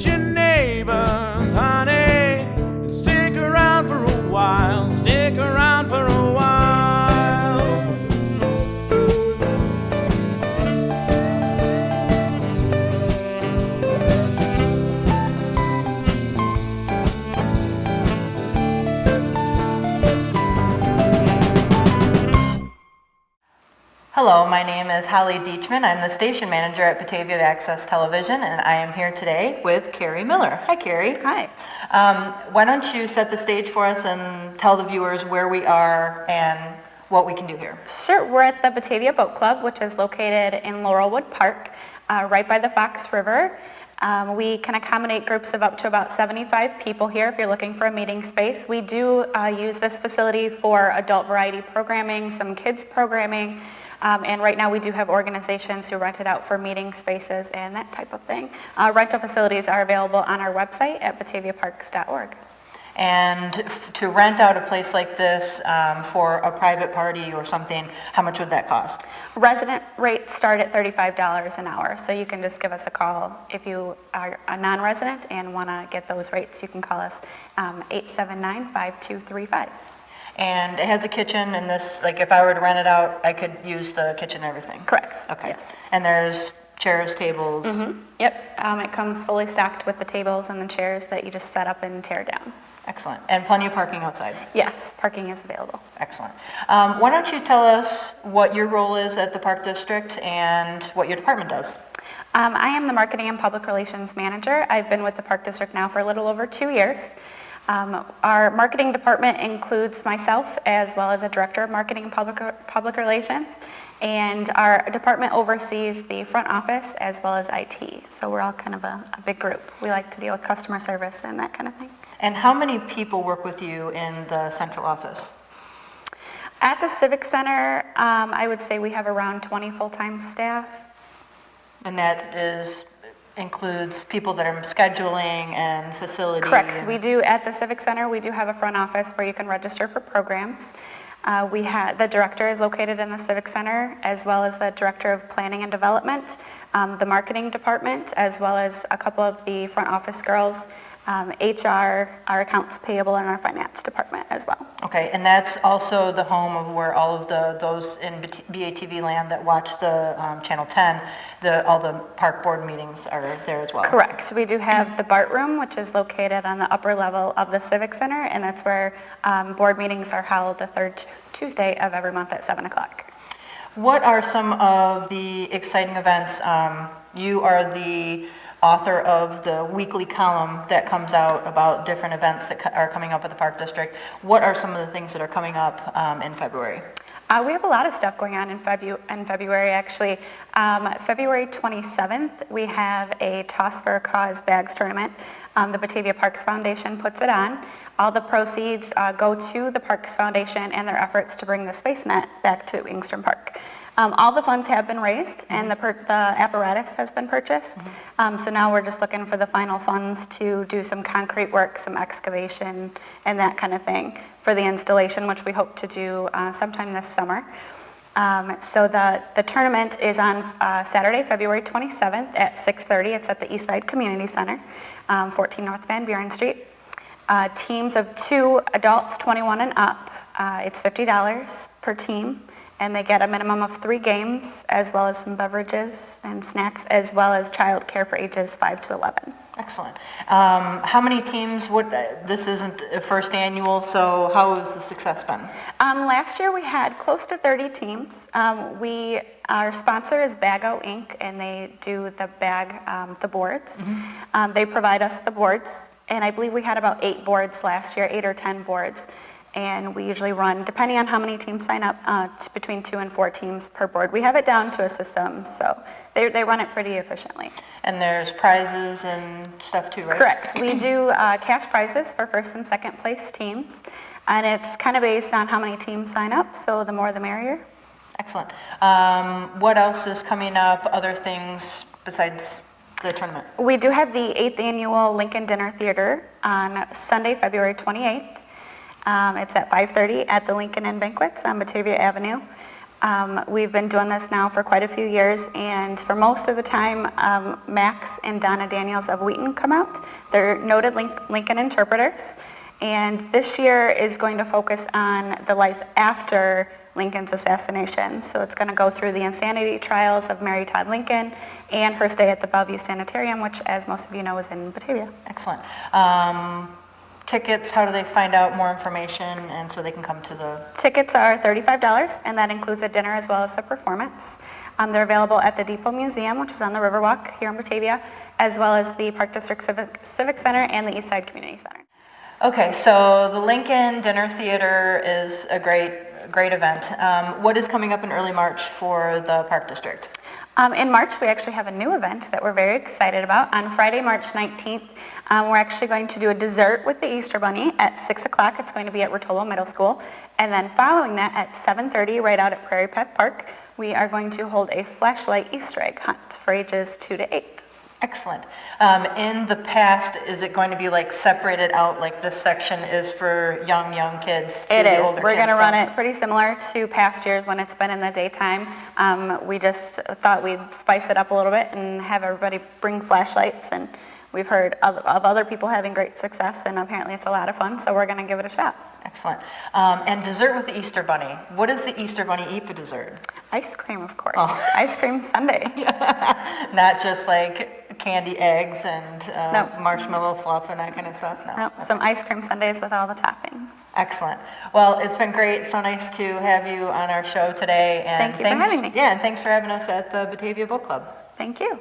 Meet your neighbors, honey, and stick around for a while. Stick around for a while. Hello, my name is Holly Deachman. I'm the station manager at Batavia Access Television, and I am here today with Kari Miller. Hi, Kari. Hi. Why don't you set the stage for us and tell the viewers where we are and what we can do here? Sure. We're at the Batavia Boat Club, which is located in Laurelwood Park, right by the Fox River. We can accommodate groups of up to about 75 people here if you're looking for a meeting space. We do use this facility for adult variety programming, some kids programming, and right now we do have organizations who rent it out for meeting spaces and that type of thing. Rental facilities are available on our website at bataviaparks.org. And to rent out a place like this for a private party or something, how much would that cost? Resident rates start at $35 an hour, so you can just give us a call if you are a non-resident and want to get those rates. You can call us 879-5235. And it has a kitchen, and this, like if I were to rent it out, I could use the kitchen and everything? Correct. Okay. Yes. And there's chairs, tables? Yep. It comes fully stocked with the tables and the chairs that you just set up and tear down. Excellent. And plenty of parking outside? Yes, parking is available. Excellent. Why don't you tell us what your role is at the Park District and what your department does? I am the Marketing and Public Relations Manager. I've been with the Park District now for a little over 2 years. Our marketing department includes myself as well as a Director of Marketing and Public Relations, and our department oversees the front office as well as IT. So we're all kind of a big group. We like to deal with customer service and that kind of thing. And how many people work with you in the central office? At the Civic Center, I would say we have around 20 full-time staff. And that includes people that are scheduling and facility? Correct. We do, at the Civic Center, we do have a front office where you can register for programs. The director is located in the Civic Center, as well as the Director of Planning and Development, the Marketing Department, as well as a couple of the front office girls, HR, our accounts payable, and our finance department as well. Okay, and that's also the home of where all of those in BATV land that watch the Channel 10, all the park board meetings are there as well? Correct. We do have the BART room, which is located on the upper level of the Civic Center, and that's where board meetings are held the third Tuesday of every month at 7 o'clock. What are some of the exciting events? You are the author of the weekly column that comes out about different events that are coming up at the Park District. What are some of the things that are coming up in February? We have a lot of stuff going on in February, actually. February 27th, we have a Toss for a Cause bags tournament. The Batavia Parks Foundation puts it on. All the proceeds go to the Parks Foundation and their efforts to bring the Space Net back to Engstrom Park. All the funds have been raised and the apparatus has been purchased. So now we're just looking for the final funds to do some concrete work, some excavation, and that kind of thing for the installation, which we hope to do sometime this summer. So the tournament is on Saturday, February 27th at 6:30. It's at the Eastside Community Center, 14 North Van Buren Street. Teams of 2 adults, 21 and up, it's $50 per team. And they get a minimum of 3 games, as well as some beverages and snacks, as well as childcare for ages 5 to 11. Excellent. How many teams this isn't a first annual, so how has the success been? Last year we had close to 30 teams. Our sponsor is Bago Inc., and they do the the boards. They provide us the boards, and I believe we had about 8 boards last year, 8 or 10 boards. And we usually run, depending on how many teams sign up, between 2 and 4 teams per board. We have it down to a system, so they run it pretty efficiently. And there's prizes and stuff too, right? Correct. We do cash prizes for first and second place teams, and it's kind of based on how many teams sign up, so the more the merrier. Excellent. What else is coming up, other things besides the tournament? We do have the 8th annual Lincoln Dinner Theater on Sunday, February 28th. It's at 5:30 at the Lincoln Inn Banquets on Batavia Avenue. We've been doing this now for quite a few years, and for most of the time, Max and Donna Daniels of Wheaton come out. They're noted Lincoln interpreters, and this year is going to focus on the life after Lincoln's assassination. So it's going to go through the insanity trials of Mary Todd Lincoln and her stay at the Bellevue Sanitarium, which, as most of you know, is in Batavia. Excellent. Tickets, how do they find out more information and so they can come to the... Tickets are $35, and that includes a dinner as well as the performance. They're available at the Depot Museum, which is on the Riverwalk here in Batavia, as well as the Park District Civic Center and the Eastside Community Center. Okay, so the Lincoln Dinner Theater is a great event. What is coming up in early March for the Park District? In March, we actually have a new event that we're very excited about. On Friday, March 19th, we're actually going to do a dessert with the Easter Bunny at 6 o'clock. It's going to be at Rotolo Middle School. And then following that at 7:30, right out at Prairie Path Park, we are going to hold a flashlight Easter egg hunt for ages 2 to 8. Excellent. In the past, is it going to be like separated out, like this section is for young kids? It is. Older We're going to kids? run it pretty similar to past years when it's been in the daytime. We just thought we'd spice it up a little bit and have everybody bring flashlights, and we've heard of other people having great success, and apparently it's a lot of fun, so we're going to give it a shot. Excellent. And dessert with the Easter Bunny. What does the Easter Bunny eat for dessert? Ice cream, of course. Oh. Ice cream sundae. Not just like candy eggs and No. marshmallow fluff and that kind of stuff? No. Nope, some ice cream sundaes with all the toppings. Excellent. Well, it's been great. So nice to have you on our show today. And Thank you for having me. Yeah, and thanks for having us at the Batavia Book Club. Thank you.